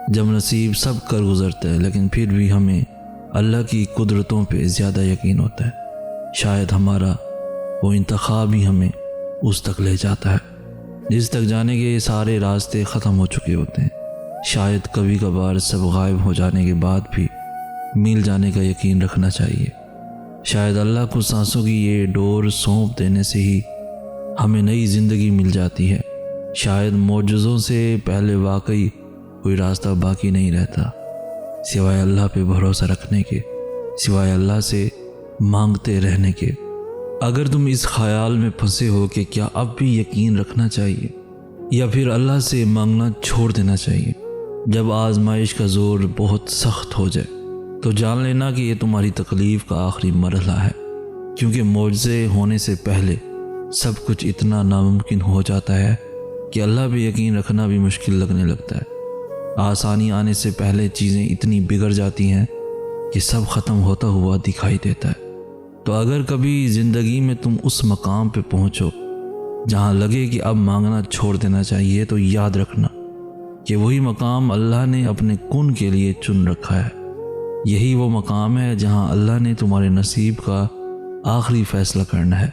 جب نصیب سب کر گزرتا ہے لیکن پھر بھی ہمیں اللہ کی قدرتوں پہ زیادہ یقین ہوتا ہے۔ شاید ہمارا وہ انتخاب ہی ہمیں اس تک لے جاتا ہے جس تک جانے کے سارے راستے ختم ہو چکے ہوتے ہیں۔ شاید کبھی کبھار سب غائب ہو جانے کے بعد بھی مل جانے کا یقین رکھنا چاہیے۔ شاید اللہ کو سانسوں کی یہ ڈور سونپ دینے سے ہی ہمیں نئی زندگی مل جاتی ہے۔ شاید معجزوں سے پہلے واقعی کوئی راستہ باقی نہیں رہتا سوائے اللہ پہ بھروسہ رکھنے کے، سوائے اللہ سے مانگتے رہنے کے۔ اگر تم اس خیال میں پھنسے ہو کہ کیا اب بھی یقین رکھنا چاہیے یا پھر اللہ سے مانگنا چھوڑ دینا چاہیے جب آزمائش کا زور بہت سخت ہو جائے، تو جان لینا کہ یہ تمہاری تکلیف کا آخری مرحلہ ہے، کیونکہ معجزے ہونے سے پہلے سب کچھ اتنا ناممکن ہو جاتا ہے کہ اللہ پہ یقین رکھنا بھی مشکل لگنے لگتا ہے۔ آسانی آنے سے پہلے چیزیں اتنی بگڑ جاتی ہیں کہ سب ختم ہوتا ہوا دکھائی دیتا ہے۔ تو اگر کبھی زندگی میں تم اس مقام پہ پہنچو جہاں لگے کہ اب مانگنا چھوڑ دینا چاہیے، تو یاد رکھنا کہ وہی مقام اللہ نے اپنے کن کے لیے چن رکھا ہے۔ یہی وہ مقام ہے جہاں اللہ نے تمہارے نصیب کا آخری فیصلہ کرنا ہے،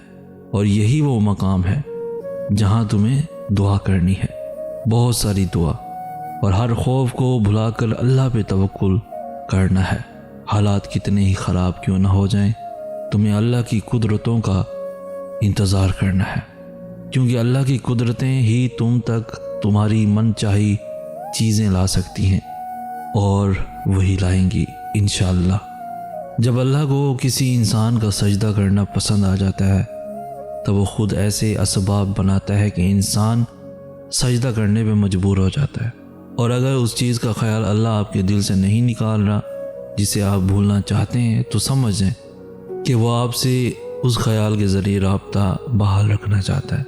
اور یہی وہ مقام ہے جہاں تمہیں دعا کرنی ہے، بہت ساری دعا، اور ہر خوف کو بھلا کر اللہ پہ توکل کرنا ہے۔ حالات کتنے ہی خراب کیوں نہ ہو جائیں، تمہیں اللہ کی قدرتوں کا انتظار کرنا ہے، کیونکہ اللہ کی قدرتیں ہی تم تک تمہاری من چاہی چیزیں لا سکتی ہیں، اور وہی لائیں گی انشاءاللہ۔ جب اللہ کو کسی انسان کا سجدہ کرنا پسند آ جاتا ہے تو وہ خود ایسے اسباب بناتا ہے کہ انسان سجدہ کرنے پہ مجبور ہو جاتا ہے، اور اگر اس چیز کا خیال اللہ آپ کے دل سے نہیں نکال رہا جسے آپ بھولنا چاہتے ہیں، تو سمجھیں کہ وہ آپ سے اس خیال کے ذریعے رابطہ بحال رکھنا چاہتا ہے،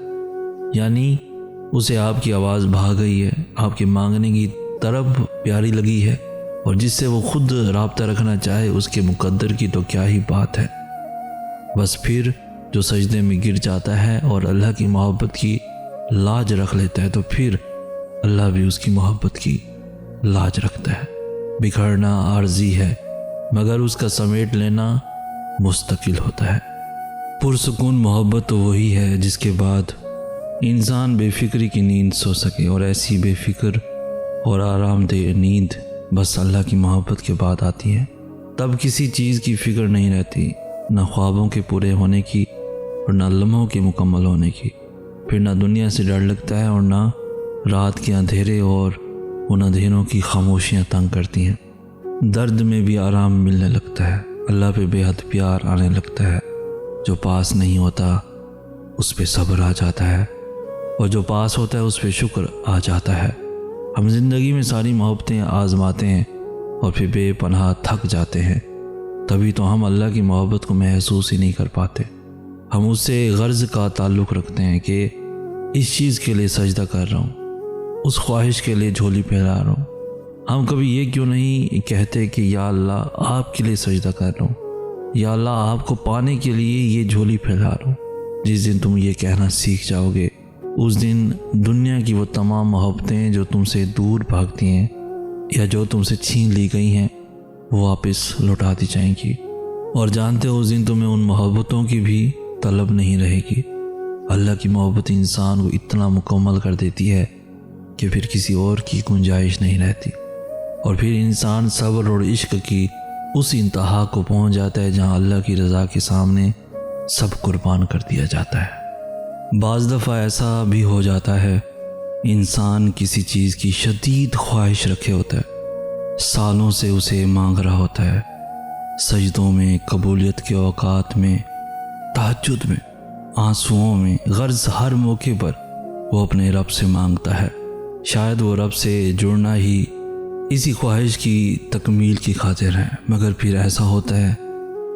یعنی اسے آپ کی آواز بھا گئی ہے، آپ کے مانگنے کی طرف پیاری لگی ہے، اور جس سے وہ خود رابطہ رکھنا چاہے اس کے مقدر کی تو کیا ہی بات ہے۔ بس پھر جو سجدے میں گر جاتا ہے اور اللہ کی محبت کی لاج رکھ لیتا ہے، تو پھر اللہ بھی اس کی محبت کی لاج رکھتا ہے۔ بکھرنا عارضی ہے مگر اس کا سمیٹ لینا مستقل ہوتا ہے۔ پرسکون محبت تو وہی ہے جس کے بعد انسان بے فکری کی نیند سو سکے، اور ایسی بے فکر اور آرام دہ نیند بس اللہ کی محبت کے بعد آتی ہے۔ تب کسی چیز کی فکر نہیں رہتی، نہ خوابوں کے پورے ہونے کی اور نہ لمحوں کے مکمل ہونے کی۔ پھر نہ دنیا سے ڈر لگتا ہے اور نہ رات کے اندھیرے اور ان اندھیروں کی خاموشیاں تنگ کرتی ہیں۔ درد میں بھی آرام ملنے لگتا ہے، اللہ پہ بے حد پیار آنے لگتا ہے۔ جو پاس نہیں ہوتا اس پہ صبر آ جاتا ہے، اور جو پاس ہوتا ہے اس پہ شکر آ جاتا ہے۔ ہم زندگی میں ساری محبتیں آزماتے ہیں اور پھر بے پناہ تھک جاتے ہیں، تبھی تو ہم اللہ کی محبت کو محسوس ہی نہیں کر پاتے۔ ہم اس سے غرض کا تعلق رکھتے ہیں کہ اس چیز کے لیے سجدہ کر رہا ہوں، اس خواہش کے لیے جھولی پھیلا رہا ہوں۔ ہم کبھی یہ کیوں نہیں کہتے کہ یا اللہ آپ کے لیے سجدہ کر رہا ہوں، یا اللہ آپ کو پانے کے لیے یہ جھولی پھیلا رہا ہوں۔ جس دن تم یہ کہنا سیکھ جاؤ گے، اس دن دنیا کی وہ تمام محبتیں جو تم سے دور بھاگتی ہیں یا جو تم سے چھین لی گئی ہیں، وہ واپس لوٹا دی جائیں گی، اور جانتے ہو اس دن تمہیں ان محبتوں کی بھی طلب نہیں رہے گی۔ اللہ کی محبت انسان کو اتنا مکمل کر دیتی ہے کہ پھر کسی اور کی گنجائش نہیں رہتی، اور پھر انسان صبر اور عشق کی اس انتہا کو پہنچ جاتا ہے جہاں اللہ کی رضا کے سامنے سب قربان کر دیا جاتا ہے۔ بعض دفعہ ایسا بھی ہو جاتا ہے انسان کسی چیز کی شدید خواہش رکھے ہوتا ہے، سالوں سے اسے مانگ رہا ہوتا ہے، سجدوں میں، قبولیت کے اوقات میں، تہجد میں، آنسوؤں میں، غرض ہر موقع پر وہ اپنے رب سے مانگتا ہے۔ شاید وہ رب سے جڑنا ہی اسی خواہش کی تکمیل کی خاطر ہے، مگر پھر ایسا ہوتا ہے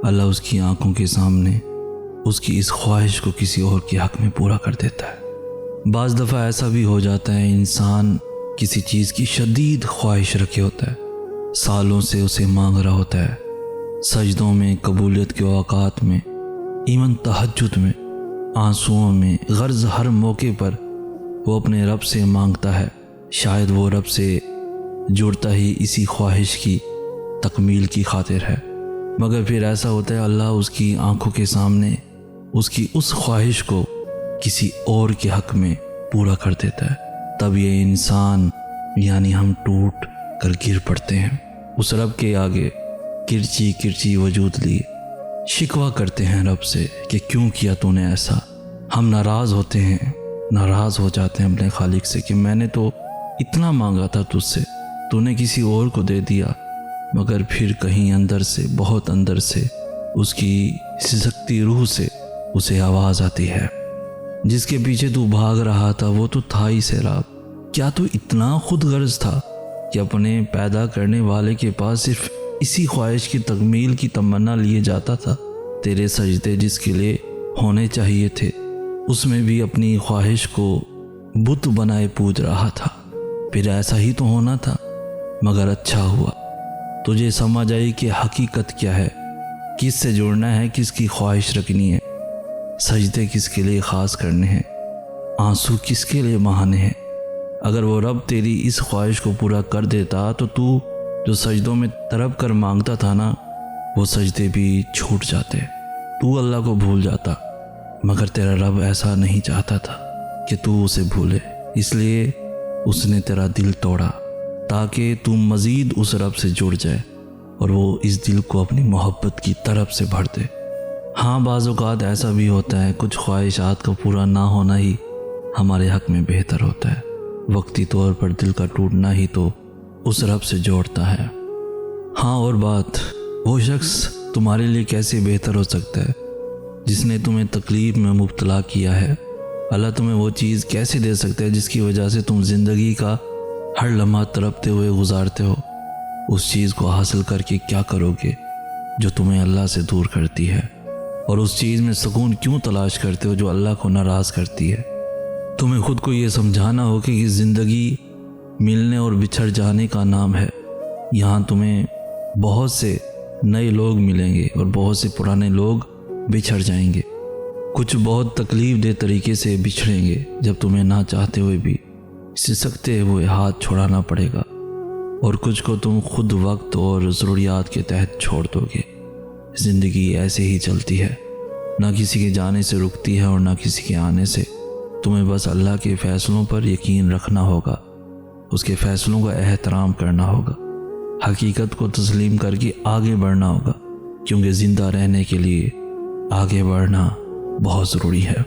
اللہ اس کی آنکھوں کے سامنے اس کی اس خواہش کو کسی اور کے حق میں پورا کر دیتا ہے۔ بعض دفعہ ایسا بھی ہو جاتا ہے انسان کسی چیز کی شدید خواہش رکھے ہوتا ہے، سالوں سے اسے مانگ رہا ہوتا ہے، سجدوں میں، قبولیت کے اوقات میں، ایمن تہجد میں، آنسوؤں میں، غرض ہر موقع پر وہ اپنے رب سے مانگتا ہے۔ شاید وہ رب سے جڑتا ہی اسی خواہش کی تکمیل کی خاطر ہے، مگر پھر ایسا ہوتا ہے اللہ اس کی آنکھوں کے سامنے اس کی اس خواہش کو کسی اور کے حق میں پورا کر دیتا ہے۔ تب یہ انسان یعنی ہم ٹوٹ کر گر پڑتے ہیں، اس رب کے آگے کرچی کرچی وجود لیے شکوہ کرتے ہیں رب سے کہ کیوں کیا تو نے ایسا۔ ہم ناراض ہوتے ہیں، ناراض ہو جاتے ہیں اپنے خالق سے کہ میں نے تو اتنا مانگا تھا تجھ سے، تو نے کسی اور کو دے دیا۔ مگر پھر کہیں اندر سے، بہت اندر سے، اس کی سسکتی روح سے اسے آواز آتی ہے، جس کے پیچھے تو بھاگ رہا تھا وہ تو تھا ہی سیراب۔ کیا تو اتنا خود غرض تھا کہ اپنے پیدا کرنے والے کے پاس صرف اسی خواہش کی تکمیل کی تمنا لیے جاتا تھا؟ تیرے سجدے جس کے لیے ہونے چاہیے تھے، اس میں بھی اپنی خواہش کو بت بنائے پوج رہا تھا۔ پھر ایسا ہی تو ہونا تھا، مگر اچھا ہوا تجھے سمجھ آئی کہ حقیقت کیا ہے، کس سے جڑنا ہے، کس کی خواہش رکھنی ہے، سجدے کس کے لیے خاص کرنے ہیں، آنسو کس کے لیے بہانے ہیں۔ اگر وہ رب تیری اس خواہش کو پورا کر دیتا تو جو سجدوں میں تڑپ کر مانگتا تھا نا، وہ سجدے بھی چھوٹ جاتے، تو اللہ کو بھول جاتا۔ مگر تیرا رب ایسا نہیں چاہتا تھا کہ تو اسے بھولے، اس لیے اس نے تیرا دل توڑا تاکہ تو مزید اس رب سے جڑ جائے اور وہ اس دل کو اپنی محبت کی طرف سے بھر دے۔ ہاں، بعض اوقات ایسا بھی ہوتا ہے، کچھ خواہشات کا پورا نہ ہونا ہی ہمارے حق میں بہتر ہوتا ہے۔ وقتی طور پر دل کا ٹوٹنا ہی تو اس رب سے جوڑتا ہے۔ ہاں، اور بات، وہ شخص تمہارے لیے کیسے بہتر ہو سکتا ہے جس نے تمہیں تکلیف میں مبتلا کیا ہے؟ اللہ تمہیں وہ چیز کیسے دے سکتا ہے جس کی وجہ سے تم زندگی کا ہر لمحہ تڑپتے ہوئے گزارتے ہو؟ اس چیز کو حاصل کر کے کیا کرو گے جو تمہیں اللہ سے دور کرتی ہے؟ اور اس چیز میں سکون کیوں تلاش کرتے ہو جو اللہ کو ناراض کرتی ہے؟ تمہیں خود کو یہ سمجھانا ہو کہ زندگی ملنے اور بچھڑ جانے کا نام ہے۔ یہاں تمہیں بہت سے نئے لوگ ملیں گے اور بہت سے پرانے لوگ بچھڑ جائیں گے۔ کچھ بہت تکلیف دہ طریقے سے بچھڑیں گے جب تمہیں نہ چاہتے ہوئے بھی سسکتے ہوئے ہاتھ چھوڑانا پڑے گا، اور کچھ کو تم خود وقت اور ضروریات کے تحت چھوڑ دو گے۔ زندگی ایسے ہی چلتی ہے، نہ کسی کے جانے سے رکتی ہے اور نہ کسی کے آنے سے۔ تمہیں بس اللہ کے فیصلوں پر یقین رکھنا ہوگا، اس کے فیصلوں کا احترام کرنا ہوگا، حقیقت کو تسلیم کر کے آگے بڑھنا ہوگا، کیونکہ زندہ رہنے کے لیے آگے بڑھنا بہت ضروری ہے۔